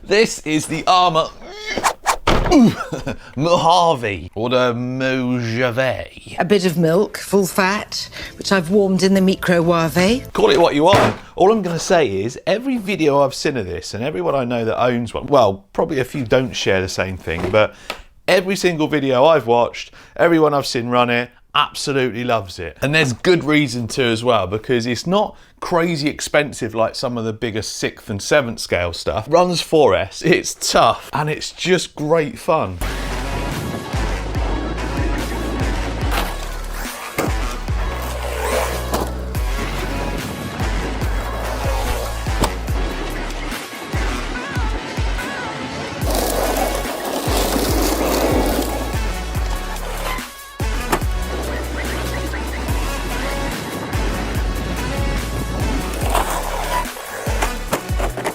This is the Arrma Mojave, or the Mojave. A bit of milk, full fat, which I've warmed in the microwave. Call it what you want. All I'm going to say is every video I've seen of this, and everyone I know that owns one, well, probably a few don't share the same thing, but every single video I've watched, everyone I've seen run it, absolutely loves it. And there's good reason to as well, because it's not crazy expensive like some of the bigger 6th and 7th scale stuff. Runs 4S, it's tough, and it's just great fun.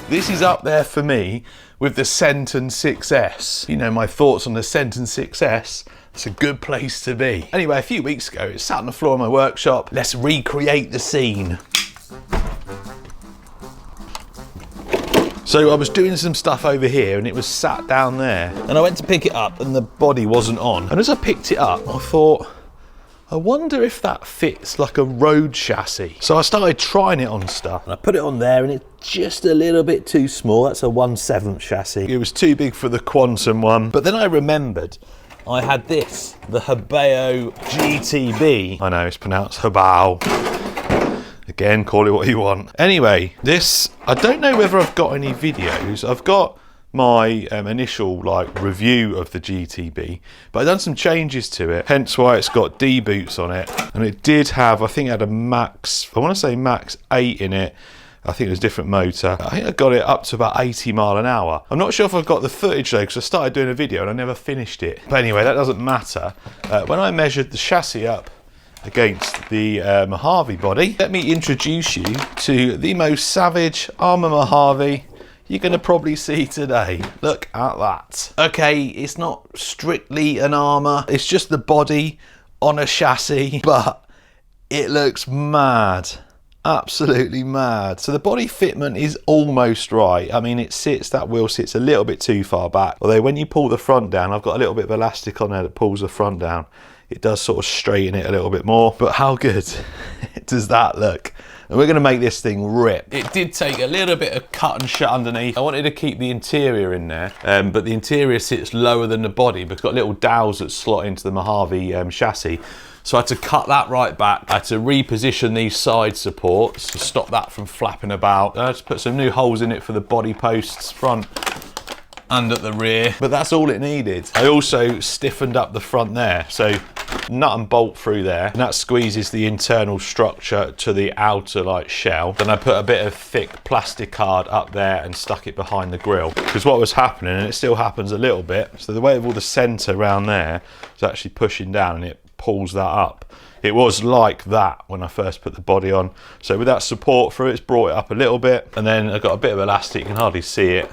This is up there for me with the Senton 6S. You know, my thoughts on the Senton 6S, it's a good place to be. Anyway, a few weeks ago, it sat on the floor of my workshop. Let's recreate the scene. So I was doing some stuff over here and it was sat down there. And I went to pick it up and the body wasn't on. And as I picked it up, I thought, I wonder if that fits like a road chassis. So I started trying it on stuff and I put it on there and it's just a little bit too small. That's a 1/7 chassis. It was too big for the Quantum one. But then I remembered I had this, the Hobao GTB. I know it's pronounced Hobao. Again, call it what you want. Anyway, this, I don't know whether I've got any videos. I've got my initial review of the GTB, but I've done some changes to it, hence why it's got D boots on it. And it did have, I think it had a max, I want to say max 8 in it. I think it was a different motor. I think I got it up to about 80 mile an hour. I'm not sure if I've got the footage though, because I started doing a video and I never finished it. But anyway, that doesn't matter. When I measured the chassis up against the Mojave body, let me introduce you to the most savage Arrma Mojave you're going to probably see today. Look at that. Okay, it's not strictly an Arrma, it's just the body on a chassis, but it looks mad. Absolutely mad. So the body fitment is almost right. I mean, it sits, that wheel sits a little bit too far back. Although when you pull the front down, I've got a little bit of elastic on there that pulls the front down. It does sort of straighten it a little bit more. But how good does that look? And we're going to make this thing rip. It did take a little bit of cut and shut underneath. I wanted to keep the interior in there, but the interior sits lower than the body, but it's got little dowels that slot into the Mojave chassis. So I had to cut that right back. I had to reposition these side supports to stop that from flapping about. I had to put some new holes in it for the body posts, front and at the rear, but that's all it needed. I also stiffened up the front there, so nut and bolt through there, and that squeezes the internal structure to the outer shell. Then I put a bit of thick plastic card up there and stuck it behind the grille, because what was happening, and it still happens a little bit, so the weight of all the centre around there is actually pushing down and it pulls that up. It was like that when I first put the body on, so with that support through it's brought it up a little bit, and then I've got a bit of elastic, you can hardly see it,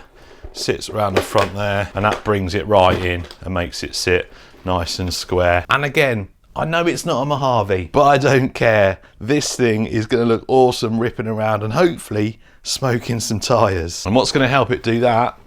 sits around the front there, and that brings it right in and makes it sit nice and square. And again, I know it's not a Mojave, but I don't care. This thing is going to look awesome ripping around and hopefully smoking some tyres. And what's going to help it do that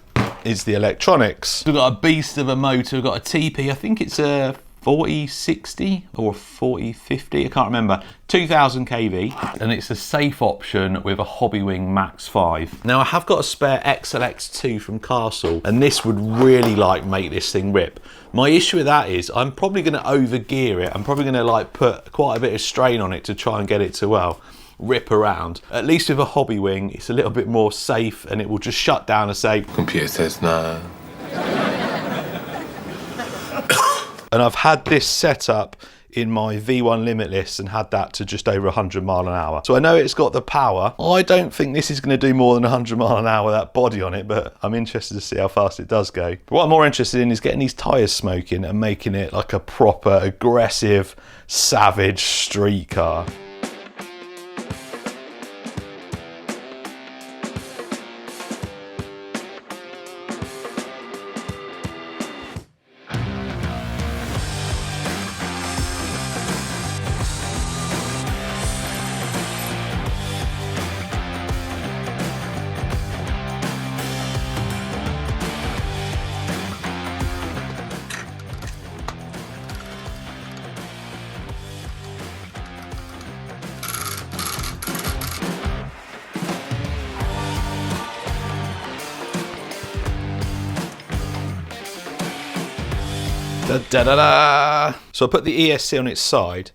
is the electronics. We've got a beast of a motor. We've got a TP, I think it's a 4060 or 4050, I can't remember, 2000 kV, and it's a safe option with a Hobbywing Max 5. Now I have got a spare XLX2 from Castle, and this would really make this thing rip. My issue with that is I'm probably going to overgear it. I'm probably going to put quite a bit of strain on it to try and get it to rip around. At least with a Hobbywing it's a little bit more safe, and it will just shut down and say computer says no. And I've had this set up in my V1 Limitless and had that to just over 100 mile an hour. So I know it's got the power. I don't think this is going to do more than 100 mile an hour, that body on it, but I'm interested to see how fast it does go. But what I'm more interested in is getting these tyres smoking and making it like a proper aggressive, savage street car. Da-da-da-da. So I put the ESC on its side.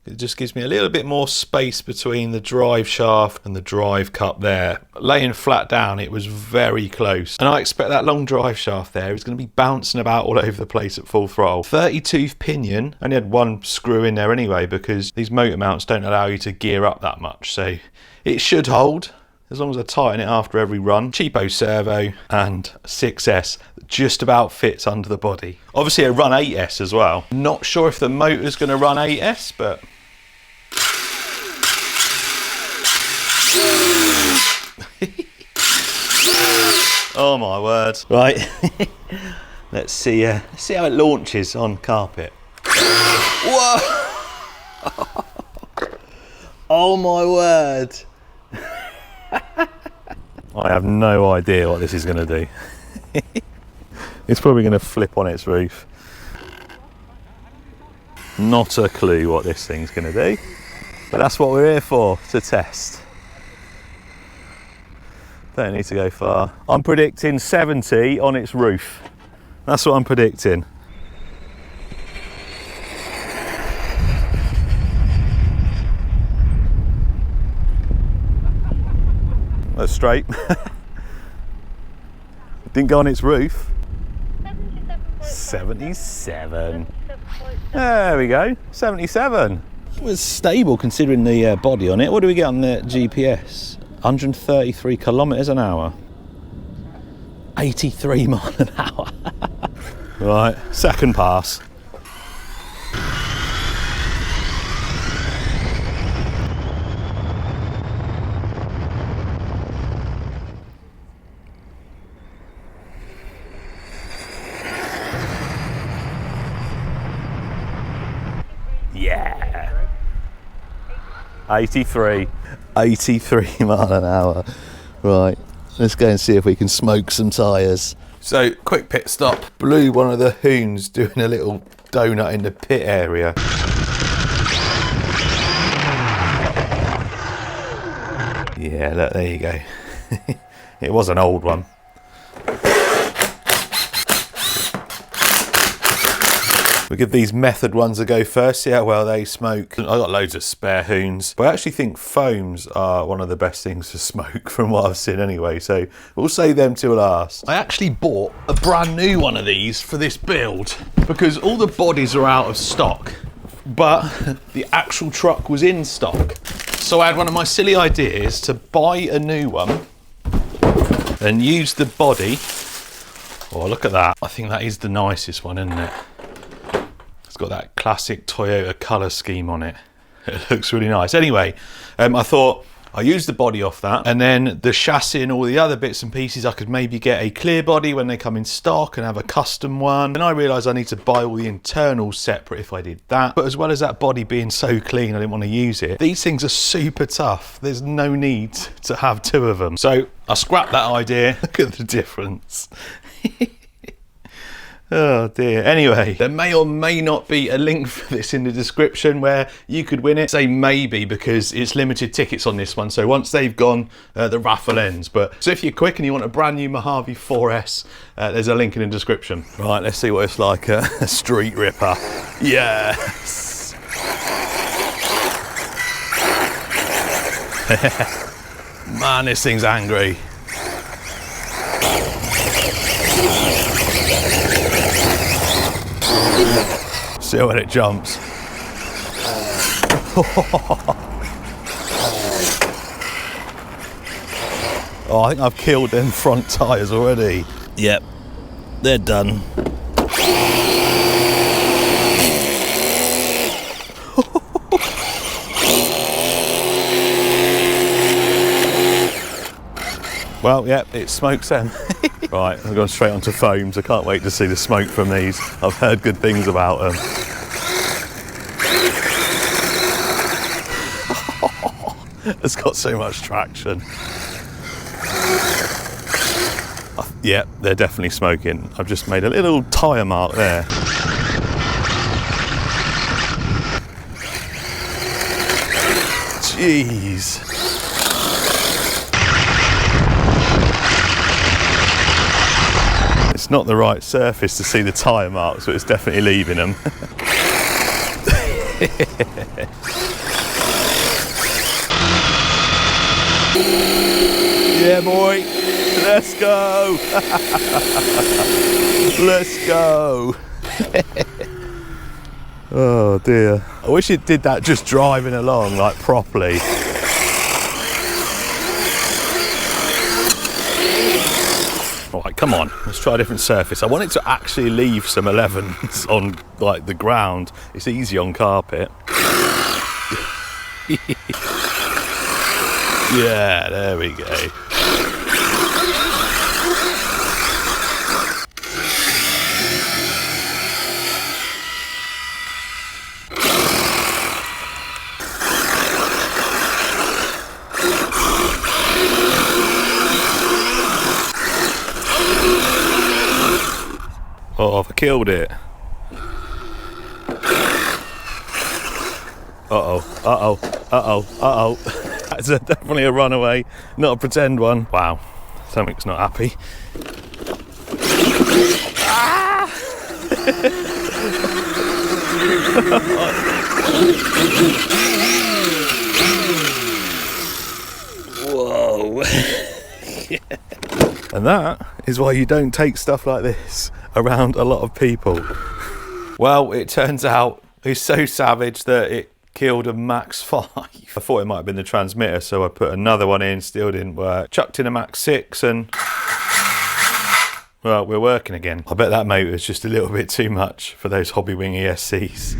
It just gives me a little bit more space between the drive shaft and the drive cup there. Laying flat down, it was very close. And I expect that long drive shaft there is going to be bouncing about all over the place at full throttle. 30-tooth pinion. I only had one screw in there anyway because these motor mounts don't allow you to gear up that much. So it should hold as long as I tighten it after every run. Cheapo servo and 6S just about fits under the body. Obviously I run 8S as well. Not sure if the motor's going to run 8S, but oh my word. Right, let's see how it launches on carpet. Whoa! Oh my word. I have no idea what this is going to do. It's probably going to flip on its roof. Not a clue what this thing's going to do, but that's what we're here for, to test. Don't need to go far. I'm predicting 70 on its roof. That's what I'm predicting. That's straight. Didn't go on its roof. 77. There we go. 77. It was stable considering the body on it. What do we get on the GPS? 133 kilometers an hour. 83 miles an hour. Right, second pass. Yeah. 83 mile an hour. Right, let's go and see if we can smoke some tyres. So, quick pit stop. Blew one of the hoons doing a little donut in the pit area. Yeah, look, there you go. It was an old one. We give these method ones a go first, see how well they smoke. I've got loads of spare hoons, but I actually think foams are one of the best things to smoke from what I've seen anyway, so we'll save them till last. I actually bought a brand new one of these for this build because all the bodies are out of stock, but the actual truck was in stock. So I had one of my silly ideas to buy a new one and use the body. Oh, look at that. I think that is the nicest one, isn't it? It's got that classic Toyota colour scheme on it. It looks really nice. Anyway, I thought I'll use the body off that, and then the chassis and all the other bits and pieces, I could maybe get a clear body when they come in stock and have a custom one. And I realised I need to buy all the internals separate if I did that. But as well as that body being so clean, I didn't want to use it. These things are super tough. There's no need to have two of them. So I scrapped that idea. Look at the difference. Oh dear. Anyway, there may or may not be a link for this in the description where you could win it. Say maybe because it's limited tickets on this one, so once they've gone the raffle ends. But so if you're quick and you want a brand new Mojave 4S, there's a link in the description. Right, let's see what it's like, a street ripper. Yes. Man, this thing's angry. See when it jumps. Oh, I think I've killed them front tyres already. Yep, they're done. Well, yep, it smokes them. Right, I've gone straight onto foams. I can't wait to see the smoke from these. I've heard good things about them. It's got so much traction. Yep, they're definitely smoking. I've just made a little tyre mark there. Jeez. It's not the right surface to see the tyre marks, but it's definitely leaving them. Yeah, boy. Let's go. Let's go. Oh dear. I wish it did that just driving along, like properly. All right, come on, let's try a different surface. I want it to actually leave some 11s on like the ground. It's easy on carpet. Yeah, there we go. Oh, I've killed it. Uh-oh, uh-oh, uh-oh, uh-oh. That's definitely a runaway, not a pretend one. Wow, something's not happy. Ah! Whoa. Yeah. And that is why you don't take stuff like this around a lot of people. Well, it turns out he's so savage that it killed a max 5. I thought it might have been the transmitter, so I put another one in, still didn't work. Chucked in a max 6 and, well, we're working again. I bet that motor is just a little bit too much for those Hobby Wing ESCs.